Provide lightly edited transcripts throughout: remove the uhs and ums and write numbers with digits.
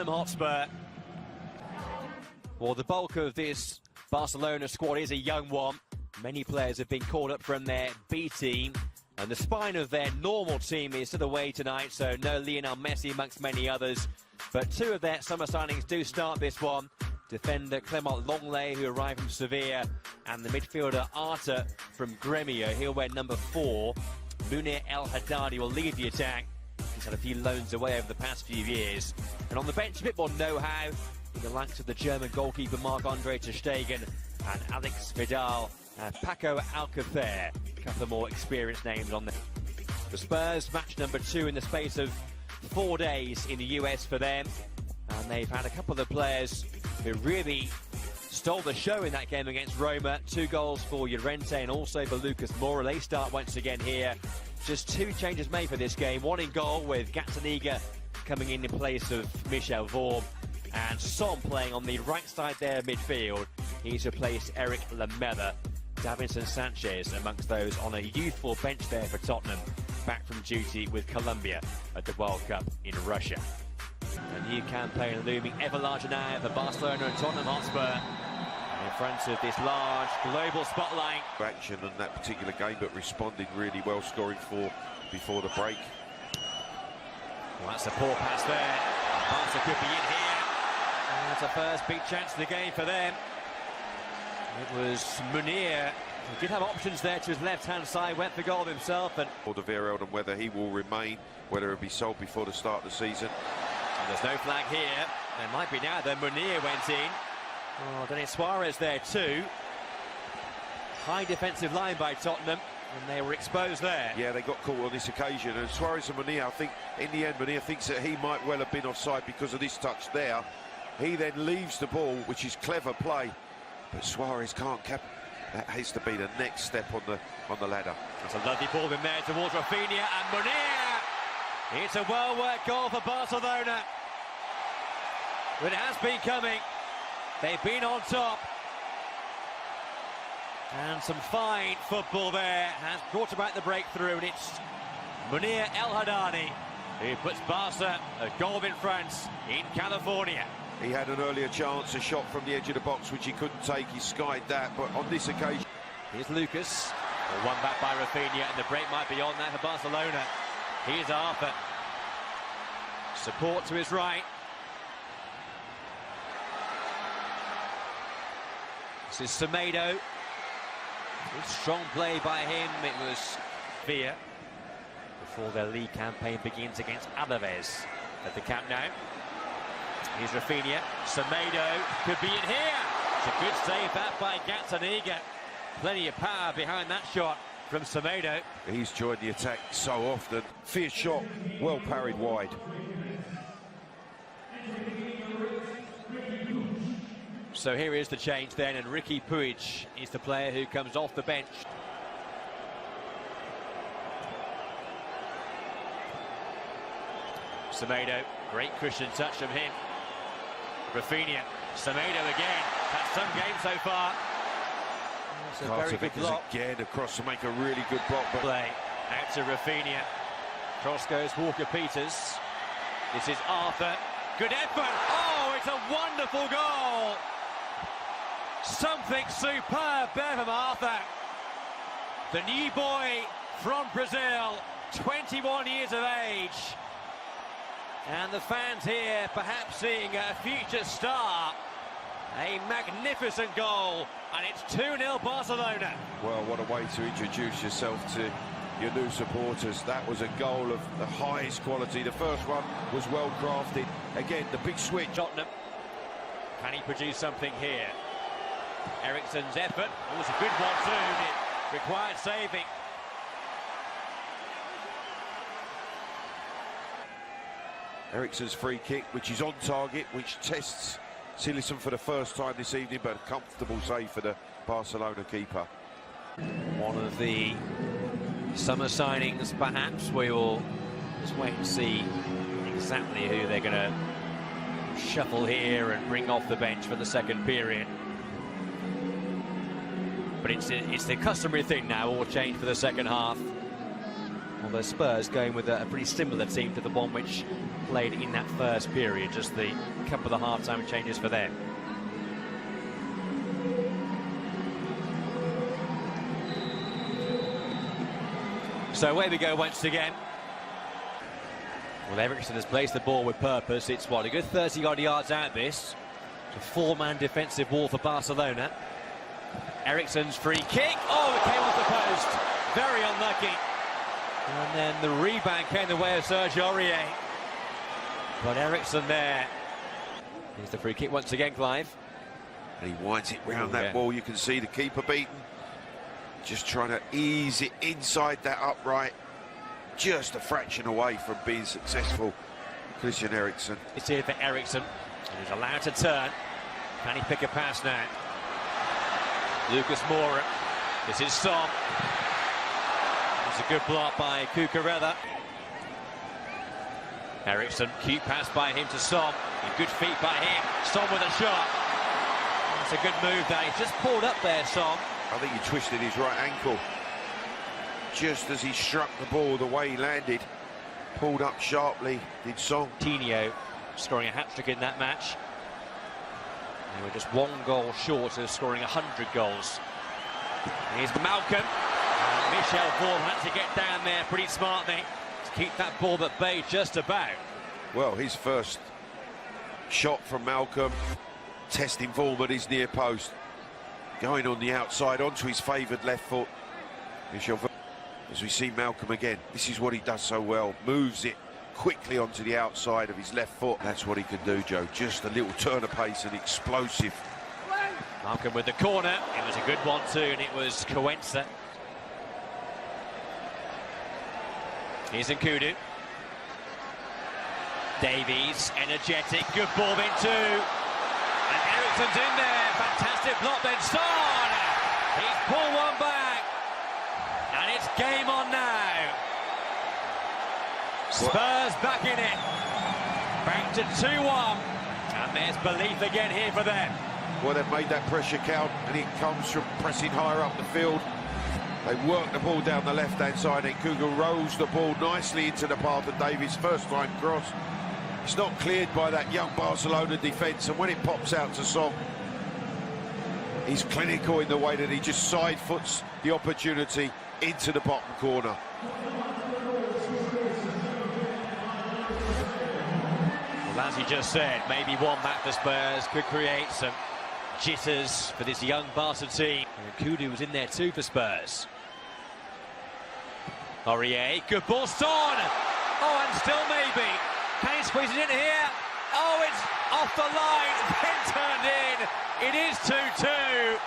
Tottenham Hotspur. Well, the bulk of this Barcelona squad is a young one. Many players have been called up from their B team, and the spine of their normal team is to the way tonight, so no Lionel Messi amongst many others. But two of their summer signings do start this one. Defender Clement Longley, who arrived from Sevilla, and the midfielder Arta from Gremio. He'll wear number 4. Munir El Haddadi will lead the attack. He's had a few loans away over the past few years. And on the bench, a bit more know-how in the likes of the German goalkeeper Marc-Andre ter Stegen and Alex Vidal and Paco Alcacer. A couple of more experienced names on there. The Spurs match number 2 in the space of 4 days in the US for them. And they've had a couple of players who really stole the show in that game against Roma. 2 goals for Llorente and also for Lucas Moura. They start once again here. Just 2 changes made for this game. 1 in goal with Gazzaniga coming in place of Michel Vorm. And Son playing on the right side there midfield. He's replaced Eric Lamela. Davinson Sanchez amongst those on a youthful bench there for Tottenham. Back from duty with Colombia at the World Cup in Russia. A new campaign looming ever larger now for Barcelona and Tottenham Hotspur. In front of this large global spotlight. Action in that particular game, but responded really well, scoring 4 before the break. Well, that's a poor pass there. Barca could be in here. And that's a first big chance of the game for them. It was Munir, who did have options there to his left-hand side, went for goal himself. And Alderweireld, and whether he will remain, whether he'll be sold before the start of the season. And there's no flag here. There might be now, then Munir went in. Oh, Denis Suarez there too. High defensive line by Tottenham, and they were exposed there. Yeah, they got caught on this occasion, and Suarez and Munir, I think in the end Munir thinks that he might well have been offside because of this touch there. He then leaves the ball, which is clever play, but Suarez can't cap. That has to be the next step on the ladder. That's a lovely ball in there towards Rafinha, and Munir. It's a well-worked goal for Barcelona, but it has been coming. They've been on top. And some fine football there has brought about the breakthrough, and it's Munir El Haddadi who puts Barca a goal in front in California. He had an earlier chance, a shot from the edge of the box, which he couldn't take. He skied that, but on this occasion... Here's Lucas. One back by Rafinha, and the break might be on there for Barcelona. Here's Arthur. Support to his right. This is Semedo. Good strong play by him. It was Villa before their league campaign begins against Alaves at the Camp Nou. Here's Rafinha. Semedo could be in here. It's a good save that by Gazzaniga. Plenty of power behind that shot from Semedo. He's joined the attack so often. Fierce shot, well parried wide. So here is the change then, and Ricky Puig is the player who comes off the bench. Semedo, great cushion touch from him. Rafinha, Semedo again. That's some game so far. That's a very good block. Again across to make a really good block. But play out to Rafinha. Cross goes Walker-Peters. This is Arthur. Good effort. Oh, it's a wonderful goal. Something superb there from Arthur. The new boy from Brazil, 21 years of age. And the fans here perhaps seeing a future star. A magnificent goal, and it's 2-0 Barcelona. Well, what a way to introduce yourself to your new supporters. That was a goal of the highest quality. The first one was well crafted. Again, the big switch. Tottenham. Can he produce something here? Eriksen's effort. It was a good one too. It required saving. Eriksen's free kick, which is on target, which tests Cillessen for the first time this evening, but a comfortable save for the Barcelona keeper. One of the summer signings, perhaps. We will just wait and see exactly who they're going to shuffle here and bring off the bench for the second period. But it's the customary thing now, all change for the second half. Although Spurs going with a pretty similar team to the one which played in that first period, just the couple of the half-time changes for them. So away we go once again. Well, Eriksson has placed the ball with purpose. It's, what, a good 30-odd yards out this. It's a four-man defensive wall for Barcelona. Eriksson's free kick. Oh, it came off the post. Very unlucky. And then the rebound came the way of Sergio Aurier. But Eriksson there. Here's the free kick once again, Clive. And he winds it round that wall. You can see the keeper beaten. Just trying to ease it inside that upright. Just a fraction away from being successful. Christian Eriksen. It's here for Eriksson. He's allowed to turn. Can he pick a pass now? Lucas Moura. This is Son. It's a good block by Cucurella. Eriksson, cute pass by him to Son. A good feet by him. Son with a shot. It's a good move there. He's just pulled up there, Son. I think he twisted his right ankle just as he struck the ball. The way he landed, pulled up sharply, did Son. Coutinho scoring a hat-trick in that match. They were just one goal short of scoring 100 goals. Here's Malcolm. And Michel Vorm had to get down there pretty smartly to keep that ball at bay just about. Well, his first shot from Malcolm, testing Vorm at his near post. Going on the outside onto his favoured left foot. Michel Vorm, as we see Malcolm again, this is what he does so well. Moves it quickly onto the outside of his left foot. That's what he can do, Joe. Just a little turn of pace and explosive. Malcolm with the corner. It was a good one too, and it was Cuenca. Here's Nkudu. Davies, energetic, good ball in too. And Eriksson's in there. Fantastic block then. Son! He's pulled one back. And it's game on now. Spurs back in it. Back to 2-1. And there's belief again here for them. Well, they've made that pressure count, and it comes from pressing higher up the field. They work the ball down the left-hand side, and Nkudu rolls the ball nicely into the path of Davies' first-time cross. It's not cleared by that young Barcelona defence, and when it pops out to Son, he's clinical in the way that he just side-foots the opportunity into the bottom corner. Well, as he just said, maybe one back for Spurs could create some jitters for this young Barca team. And Nkudu was in there too for Spurs. Aurier, good ball, Son! Oh, and still maybe. Can he squeeze it in here? Oh, it's off the line, then turned in. It is 2-2.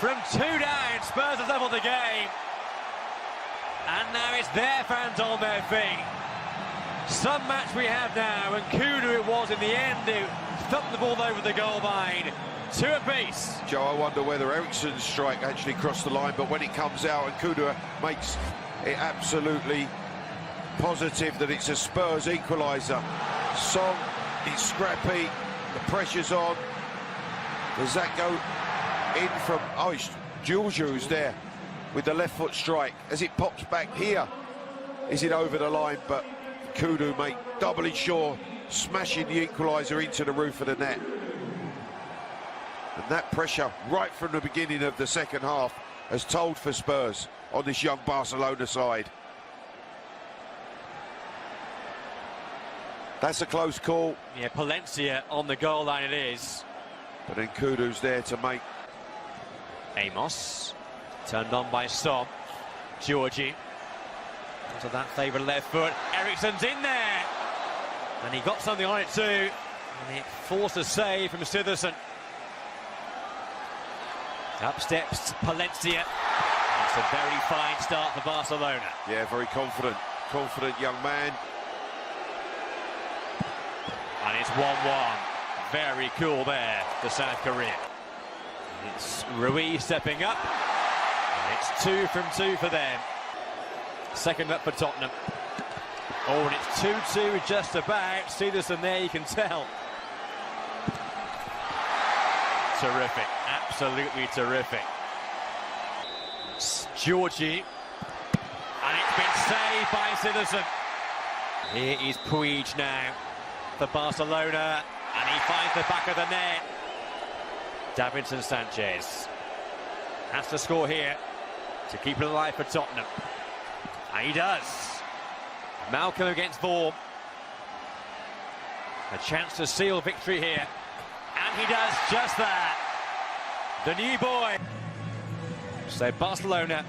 From 2 down, Spurs have leveled the game. And now it's their fans on their feet. Some match we have now, and Nkudu it was in the end who thumped the ball over the goal line. 2 apiece. Joe, I wonder whether Eriksson's strike actually crossed the line, but when it comes out and Nkudu makes it absolutely positive that it's a Spurs equaliser. Son is scrappy, the pressure's on. Does that go in from... Oh, it's Giorgio who's there with the left foot strike. As it pops back here, is it over the line? But Nkudu, mate, doubly sure, smashing the equaliser into the roof of the net. And that pressure right from the beginning of the second half has told for Spurs on this young Barcelona side. That's a close call. Yeah, Palencia on the goal line it is. But then Nkudu's there to make... Amos, turned on by Son. Georgie, onto that favourite left foot. Eriksson's in there. And he got something on it too. And it forced a save from Siversen. Up steps Palencia. It's a very fine start for Barcelona. Yeah, very confident young man. And it's 1-1. Very cool there for South Korea. It's Rui stepping up. And it's 2 from 2 for them. Second up for Tottenham. Oh, and it's 2-2 just about. Siversen there, you can tell. Terrific, absolutely terrific. It's Georgie, and it It's been saved by Citizen. Here is Puig now for Barcelona, and he finds the back of the net. Davinson Sanchez has to score here to keep it alive for Tottenham. And he does. Malcolm against Vaughan. A chance to seal victory here. And he does just that. The new boy. So Barcelona